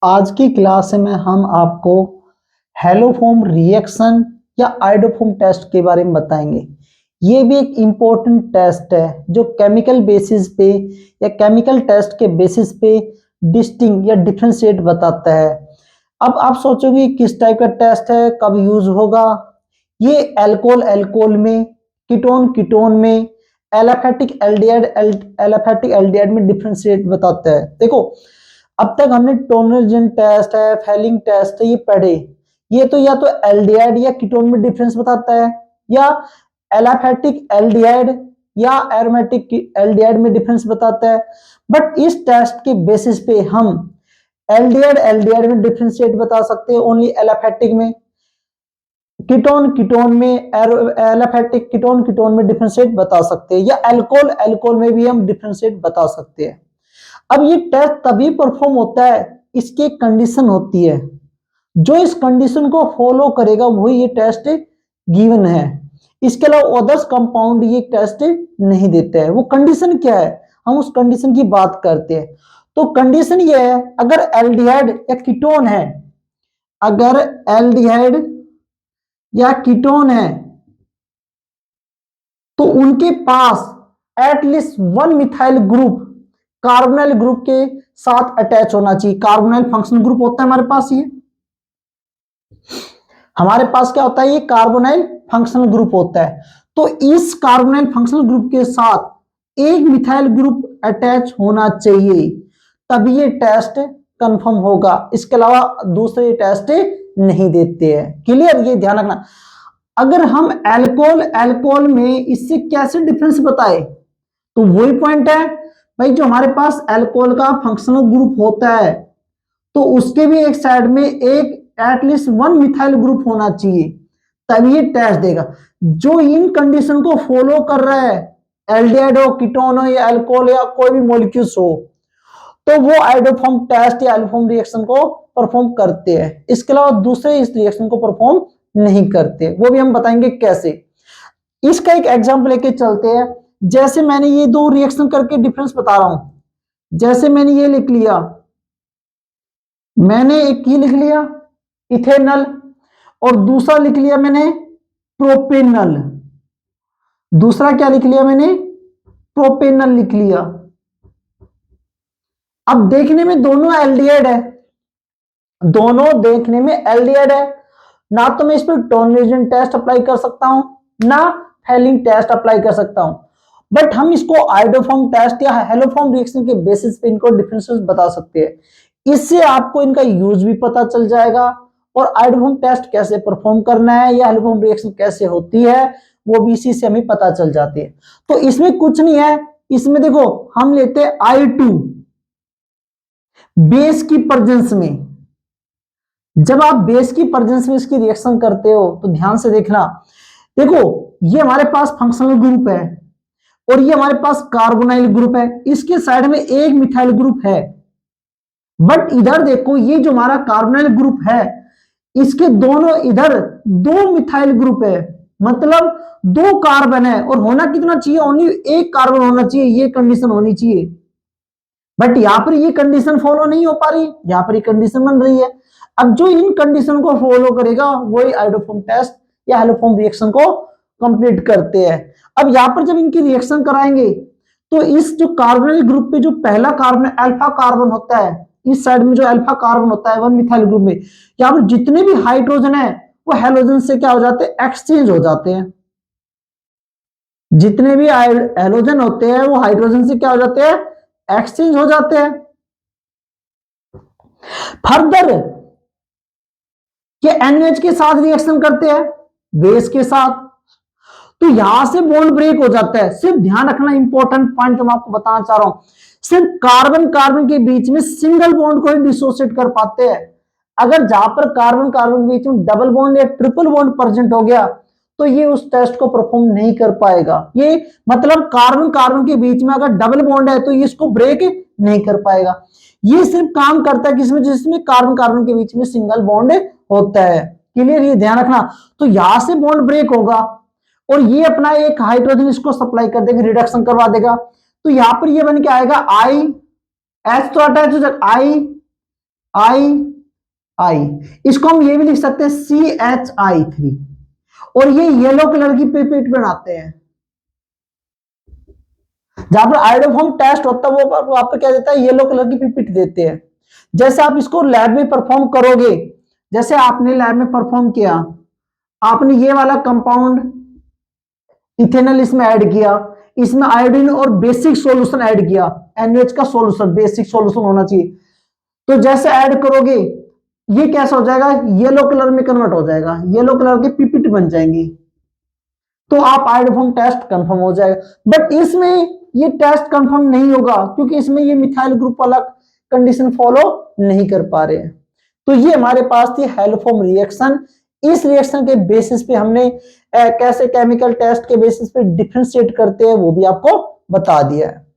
आज की क्लास में हम आपको हेलोफोम रिएक्शन या आइडोफोम टेस्ट के बारे में बताएंगे। ये भी एक इम्पोर्टेंट टेस्ट है जो केमिकल बेसिस पे या केमिकल टेस्ट के बेसिस पे डिस्टिंग या डिफरेंशिएट बताता है। अब आप सोचोगे किस टाइप का टेस्ट है, कब यूज होगा। ये एल्कोहल एल्कोहल में, कीटोन कीटोन में, एलिफेटिक एल्डिहाइड में डिफरेंशिएट बताता है। देखो, अब तक हमने टोनरजन टेस्ट है, फेलिंग टेस्ट है, ये पढ़े। ये तो या तो एल्डिहाइड या कीटोन में डिफरेंस बताता है, या एलिफेटिक एल्डिहाइड या एरोमेटिक एल्डिहाइड में डिफरेंस बताता है। बट इस टेस्ट के बेसिस पे हम एल्डिहाइड एल्डिहाइड में डिफरेंशिएट बता सकते हैं ओनली एलिफेटिक में, कीटोन कीटोन में, एलिफेटिक कीटोन कीटोन में डिफरेंशिएट बता सकते हैं, या अल्कोहल अल्कोहल में भी हम डिफरेंशिएट बता सकते हैं। अब ये टेस्ट तभी परफॉर्म होता है, इसकी एक कंडीशन होती है। जो इस कंडीशन को फॉलो करेगा वही ये टेस्ट गिवन है। इसके अलावा अदर्स कंपाउंड ये टेस्ट नहीं देते हैं। वो कंडीशन क्या है, हम उस कंडीशन की बात करते हैं। तो कंडीशन ये है, अगर एल्डिहाइड या कीटोन है, अगर एल्डिहाइड या कीटोन है तो उनके पास at least one methyl group carbonyl group के साथ अटैच होना चाहिए। कार्बोनाइल फंक्शनल ग्रुप होता है हमारे पास, ये हमारे पास क्या होता है, ये कार्बोनाइल फंक्शनल ग्रुप होता है। तो इस कार्बोनाइल फंक्शनल ग्रुप के साथ एक मिथाइल ग्रुप अटैच होना चाहिए, तभी ये टेस्ट कंफर्म होगा। इसके अलावा दूसरे टेस्ट नहीं देते हैं। क्लियर, ये ध्यान रखना। अगर हम अल्कोहल अल्कोहल में इससे कैसे डिफरेंस बताए, तो वही पॉइंट है भाई, जो हमारे पास अल्कोहल का फंक्शनल ग्रुप होता है तो उसके भी एक साइड में एक एटलीस्ट वन मिथाइल ग्रुप होना चाहिए, तभी ये टेस्ट देगा। जो इन कंडीशन को फॉलो कर रहा है, एल्डिहाइड हो, कीटोन हो, या अल्कोहल या कोई भी मॉलिक्यूल्स हो, तो वो आइडोफॉर्म टेस्ट या एल्फॉर्म रिएक्शन को परफॉर्म करते हैं। इसके अलावा दूसरे इस रिएक्शन को परफॉर्म नहीं करते, वो भी हम बताएंगे कैसे। इसका एक एग्जांपल लेके चलते हैं। जैसे मैंने ये दो रिएक्शन करके डिफरेंस बता रहा हूं। जैसे मैंने ये लिख लिया, मैंने एक ही लिख लिया इथेनल, और दूसरा लिख लिया मैंने प्रोपेनल। दूसरा क्या लिख लिया मैंने, प्रोपेनल लिख लिया। अब देखने में दोनों एल्डिहाइड है, दोनों देखने में एल्डिहाइड है। ना तो मैं इस पर टोनरेजन टेस्ट अप्लाई कर सकता हूं, ना फेलिंग टेस्ट अप्लाई कर सकता हूं। बट हम इसको आइडोफॉर्म टेस्ट या हेलोफॉर्म रिएक्शन के बेसिस पे इनको डिफरेंसेस बता सकते हैं। इससे आपको इनका यूज भी पता चल जाएगा, और आइडोफॉर्म टेस्ट कैसे परफॉर्म करना है या हेलोफॉर्म रिएक्शन कैसे होती है वो भी इसी से हमें पता चल जाती है। तो इसमें कुछ नहीं है, इसमें देखो हम लेते हैं I2 बेस की प्रेजेंस में। जब आप बेस की प्रेजेंस में इसकी रिएक्शन करते हो तो ध्यान से देखना। देखो, ये हमारे पास फंक्शनल ग्रुप है और ये हमारे पास कार्बोनाइल ग्रुप है, इसके साइड में एक मिथाइल ग्रुप है। बट इधर देखो, ये जो हमारा कार्बोनाइल ग्रुप है, इसके दोनों इधर दो मिथाइल ग्रुप है, मतलब दो कार्बन है। और होना कितना चाहिए, ओनली एक कार्बन होना चाहिए, ये कंडीशन होनी चाहिए। बट यहां पर ये कंडीशन फॉलो नहीं हो पा रही, यहां पर ये कंडीशन बन रही है। अब जो इन कंडीशन को फॉलो करेगा वही आइडोफॉर्म टेस्ट या हेलोफॉर्म रिएक्शन को कंप्लीट करते हैं। अब यहां पर जब इनकी रिएक्शन कराएंगे तो इस जो कार्बोनिल ग्रुप पे जो पहला कार्बन अल्फा कार्बन होता है, इस साइड में जो अल्फा कार्बन होता है वन मिथाइल ग्रुप में, यहां पर जितने भी हाइड्रोजन है वो हेलोजन से क्या हो जाते हैं, एक्सचेंज हो जाते हैं। जितने भी हेलोजन होते हैं वो हाइड्रोजन से क्या हो जाते हैं, एक्सचेंज हो जाते हैं। फर्दर ये NH के साथ रिएक्शन करते हैं बेस के साथ, तो यहां से बॉन्ड ब्रेक हो जाता है। सिर्फ ध्यान रखना, इंपॉर्टेंट पॉइंट जो मैं आपको बताना चाह रहा हूं, सिर्फ कार्बन कार्बन के बीच में सिंगल बॉन्ड को ही डिसोसिएट कर पाते हैं। अगर जहां पर कार्बन कार्बन के बीच में डबल बॉन्ड या ट्रिपल बॉन्ड प्रेजेंट हो गया तो ये उस टेस्ट को परफॉर्म नहीं कर पाएगा। ये मतलब कार्बन कार्बन के बीच में अगर डबल बॉन्ड है तो ये इसको ब्रेक नहीं कर पाएगा। ये सिर्फ काम करता है किसमें, जिसमें कार्बन कार्बन के बीच में सिंगल बॉन्ड होता है। क्लियर, ये ध्यान रखना। तो यहां से बॉन्ड ब्रेक होगा और ये अपना एक हाइड्रोजन इसको सप्लाई कर देगा, रिडक्शन करवा देगा। तो यहां पर ये बन के आएगा I H तो अटैच हो जाएगा, आई, इसको हम ये भी लिख सकते हैं CHI3। और ये येलो कलर की पिपेट बनाते हैं। जहां पर आयोडोफॉर्म टेस्ट होता है वो आपको क्या देता है, येलो कलर की पिपेट देते हैं। जैसे आप इसको लैब में परफॉर्म करोगे, जैसे आपने लैब में परफॉर्म किया, आपने ये वाला कंपाउंड इथेनॉल इसमें ऐड किया, इसमें आयोडीन और बेसिक सॉल्यूशन ऐड किया, NaOH का सॉल्यूशन, बेसिक सॉल्यूशन होना चाहिए। तो जैसे ऐड करोगे ये कैसा हो जाएगा, येलो कलर में कन्वर्ट हो जाएगा, येलो कलर की पिपिट बन जाएंगी, तो आप आयोडोफॉर्म टेस्ट कंफर्म हो जाएगा। बट इसमें ये टेस्ट कंफर्म नहीं होगा क्योंकि इसमें ये मिथाइल ग्रुप वाला कंडीशन फॉलो नहीं कर पा रहे हैं। तो ये हमारे पास थी हेलोफॉर्म रिएक्शन। इस रिएक्शन के बेसिस पे हमने कैसे केमिकल टेस्ट के बेसिस पे डिफरेंशिएट करते हैं वो भी आपको बता दिया है।